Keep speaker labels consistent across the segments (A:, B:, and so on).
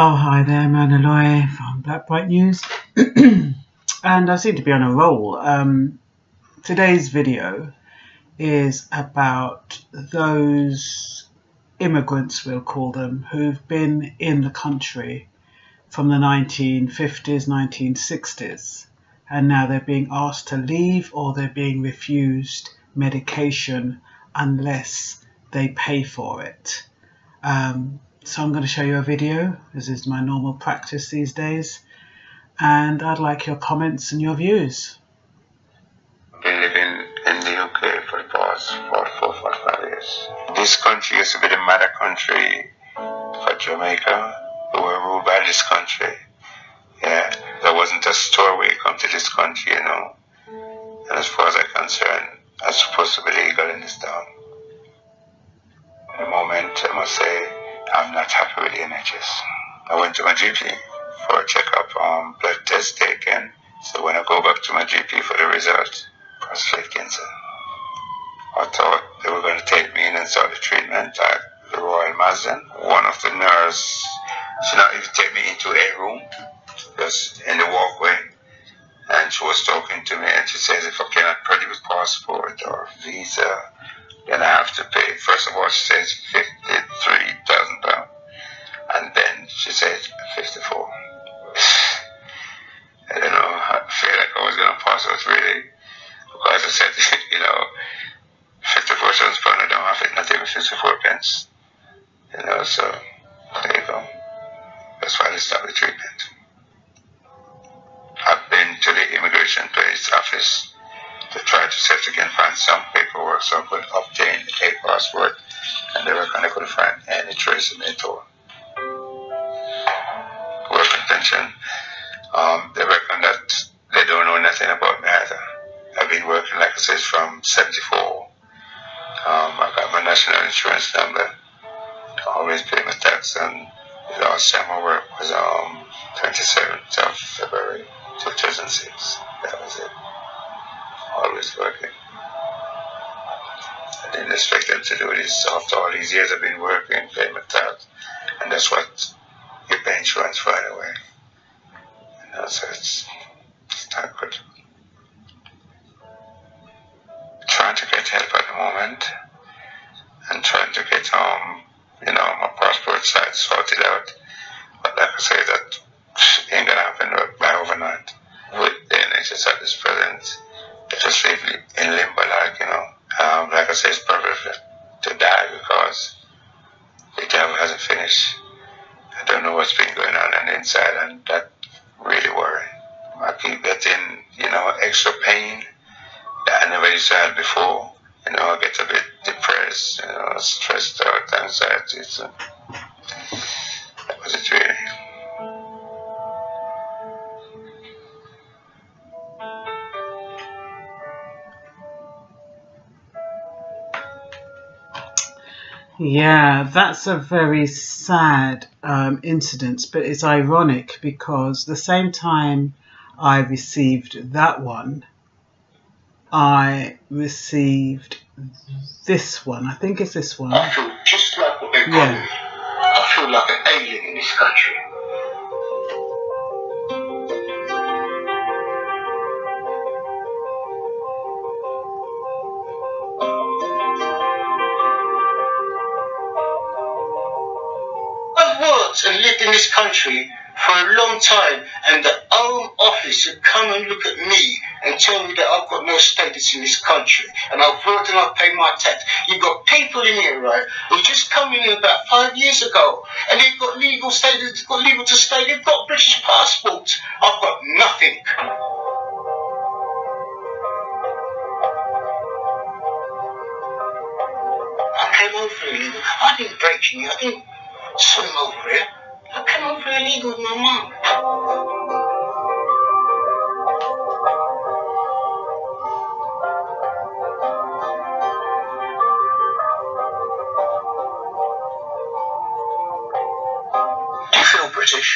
A: Oh, hi there, Manaloy from Blackbright News. And I seem to be on a roll. Today's video is about those immigrants, we'll call them, who've been in the country from the 1950s, 1960s, and now they're being asked to leave or they're being refused medication unless they pay for it. So I'm going to show you a video. This is my normal practice these days, and I'd like your comments and your views.
B: I've been living in the UK for the past 45 years. This country used to be the mother country for Jamaica. We were ruled by this country. Yeah, there wasn't a store where you come to this country, you know. And as far as I'm concerned, I'm supposed to be legal in this town. At the moment, I must say, I'm not happy with the NHS. I went to my GP for a checkup, blood test taken. So when I go back to my GP for the result, prostrate cancer. I thought they were going to take me in and start the treatment at the Royal Marsden. One of the nurses, she not even take me into a room, just in the walkway. And she was talking to me and she says, if I cannot produce passport or visa, then I have to pay. First of all, she says £53,000. And then she says 54. I don't know, I feel like I was going to pass out really. Because I said, you know, £54,000, I don't have it, not even 54 pence. You know, so there you go. That's why they stopped the treatment. I've been to the immigration place office to try to see if they can find some paperwork so I could obtain a passport, and they reckon I couldn't find any trace of me at all. Work intention, they reckon that they don't know nothing about me either. I've been working, like I said, from 74. I got my national insurance number. I always pay my tax, and the last time I worked was 27th of February 2006. That was it. Always working. I didn't expect them to do this. After all these years I've been working, paying my tax, and that's what you pay insurance for anyway. You know, so it's not good. Trying to get help at the moment, and trying to get you know, my passport side sorted out. But like I say, that ain't gonna happen by overnight. With the NHS at this present, they just leave in limbo, like, you know. Like I say, it's probably to die because the job hasn't finished. I don't know what's been going on the inside, and that really worrying. I keep getting, you know, extra pain that I never used to have before. You know, I get a bit depressed, you know, stressed out, anxiety. So that was it really.
A: Yeah, that's a very sad incident, but it's ironic because the same time I received that one, I received this one. I think it's this one.
B: I feel just like what they call me. I feel like an alien in this country. I've worked and lived in this country for a long time, and the Home Office would come and look at me and tell me that I've got no status in this country, and I've worked and I've paid my tax. You've got people in here, right, who just come in here about 5 years ago, and they've got legal status, they've got legal to stay, they've got British passports. I've got nothing. I came over illegal. I didn't break in here. I didn't swim over here. I came over illegal with my mum. Do you feel British?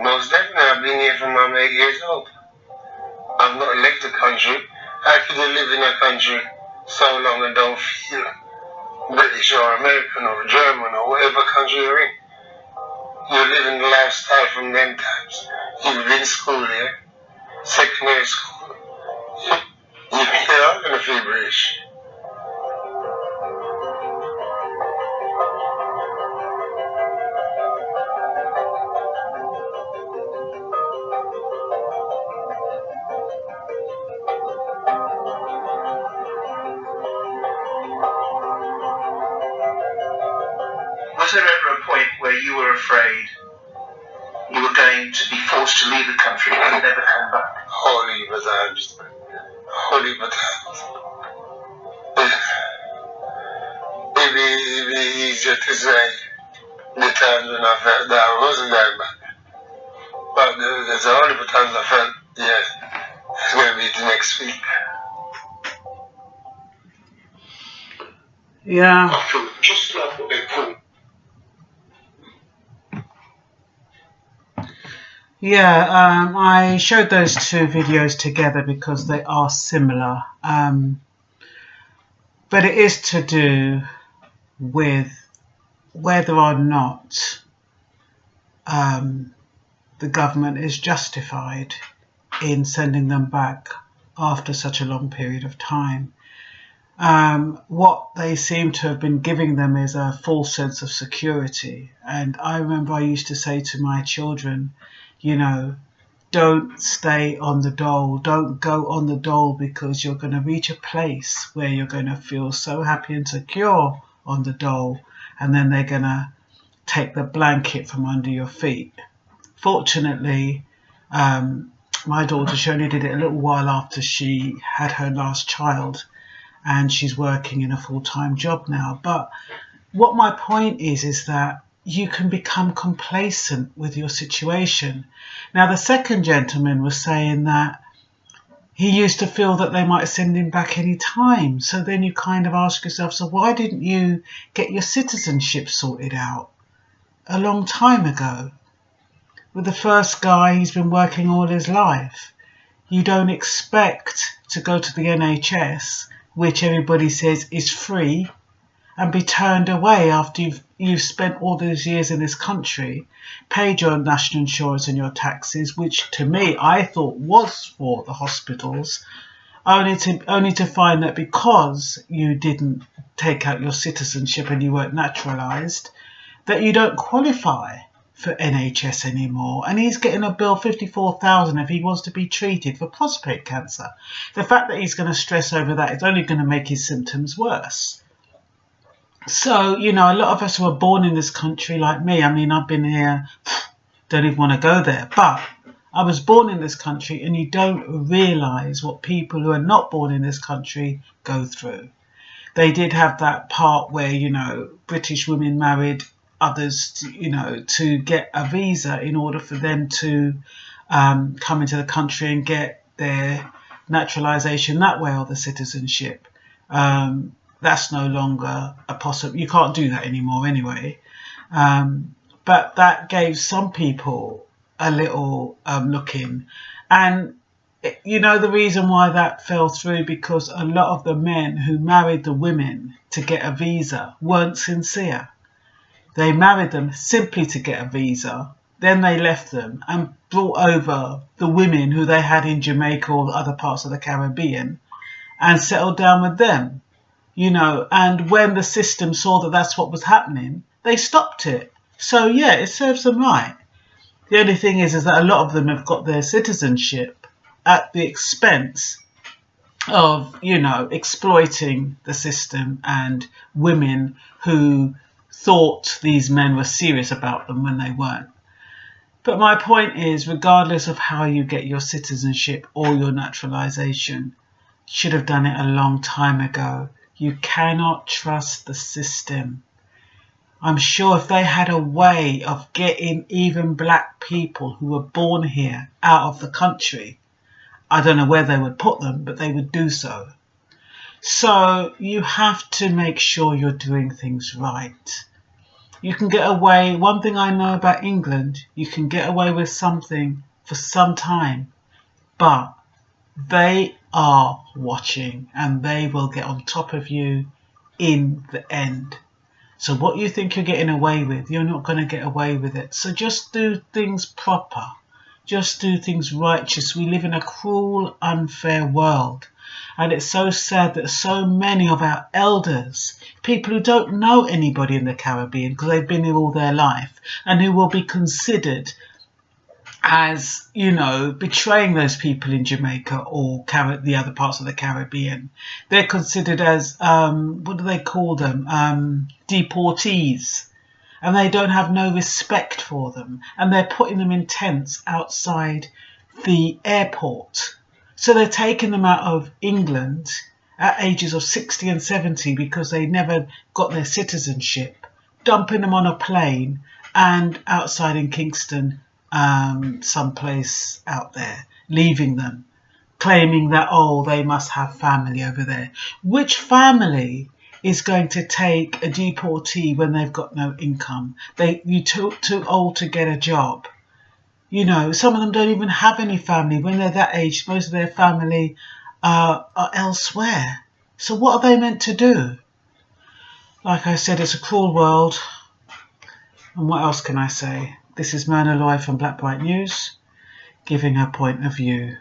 B: Most definitely. I've been here from I'm 8 years old. I've not left the country. How could you live in a country so long and don't feel British or American or German or whatever country you're in? you're living the lifestyle from them times. You've been in school there, secondary school. You're all going to feel British.
A: Was there ever a point where you were afraid you were going to be forced to leave the country and never come back?
B: Holy times. Holy times. It'd be easier to say the times when I felt that I wasn't going back. But there's only the times I felt, yeah, it's going to be the next week.
A: Yeah.
B: I feel just like what they call.
A: Yeah, I showed those two videos together because they are similar. But it is to do with whether or not the government is justified in sending them back after such a long period of time. What they seem to have been giving them is a false sense of security. And I remember I used to say to my children, you know, don't stay on the dole, don't go on the dole, because you're going to reach a place where you're going to feel so happy and secure on the dole, and then they're going to take the blanket from under your feet. Fortunately, my daughter, she only did it a little while after she had her last child, and she's working in a full-time job now. But what my point is that you can become complacent with your situation. Now, the second gentleman was saying that he used to feel that they might send him back any time. So then you kind of ask yourself, so why didn't you get your citizenship sorted out a long time ago? With the first guy, he's been working all his life. You don't expect to go to the NHS, which everybody says is free, and be turned away after you've spent all those years in this country, paid your national insurance and your taxes, which to me I thought was for the hospitals, only to find that because you didn't take out your citizenship and you weren't naturalised, that you don't qualify for NHS anymore. And he's getting a bill $54,000 if he wants to be treated for prostate cancer. The fact that he's going to stress over that is only going to make his symptoms worse. So, you know, a lot of us who were born in this country, like me, I mean, I've been here, don't even want to go there, but I was born in this country, and you don't realise what people who are not born in this country go through. They did have that part where, you know, British women married others, you know, to get a visa in order for them to come into the country and get their naturalisation that way, or the citizenship. That's no longer a possible. You can't do that anymore anyway. But that gave some people a little look in. And, you know, the reason why that fell through, because a lot of the men who married the women to get a visa weren't sincere. They married them simply to get a visa. Then they left them and brought over the women who they had in Jamaica or other parts of the Caribbean and settled down with them. You know, and when the system saw that that's what was happening, they stopped it. So, yeah, it serves them right. The only thing is that a lot of them have got their citizenship at the expense of, you know, exploiting the system and women who thought these men were serious about them when they weren't. But my point is, regardless of how you get your citizenship or your naturalisation, should have done it a long time ago. You cannot trust the system. I'm sure if they had a way of getting even black people who were born here out of the country, I don't know where they would put them, but they would do so. So you have to make sure you're doing things right. You can get away, one thing I know about England, you can get away with something for some time, but they are watching and they will get on top of you in the end. So what you think you're getting away with, you're not going to get away with it. So just do things proper. Just do things righteous. We live in a cruel, unfair world. And it's so sad that so many of our elders, people who don't know anybody in the Caribbean because they've been here all their life, and who will be considered as, you know, betraying those people in Jamaica or the other parts of the Caribbean. They're considered as, what do they call them? Deportees. And they don't have no respect for them. And they're putting them in tents outside the airport. So they're taking them out of England at ages of 60 and 70 because they never got their citizenship, dumping them on a plane and outside in Kingston, someplace out there, leaving them, claiming that, oh, they must have family over there. Which family is going to take a deportee when they've got no income? You're too old to get a job. You know, some of them don't even have any family. When they're that age, most of their family are elsewhere. So what are they meant to do? Like I said, it's a cruel world. And what else can I say? This is Myrna Loy from Blackbright News, giving her point of view.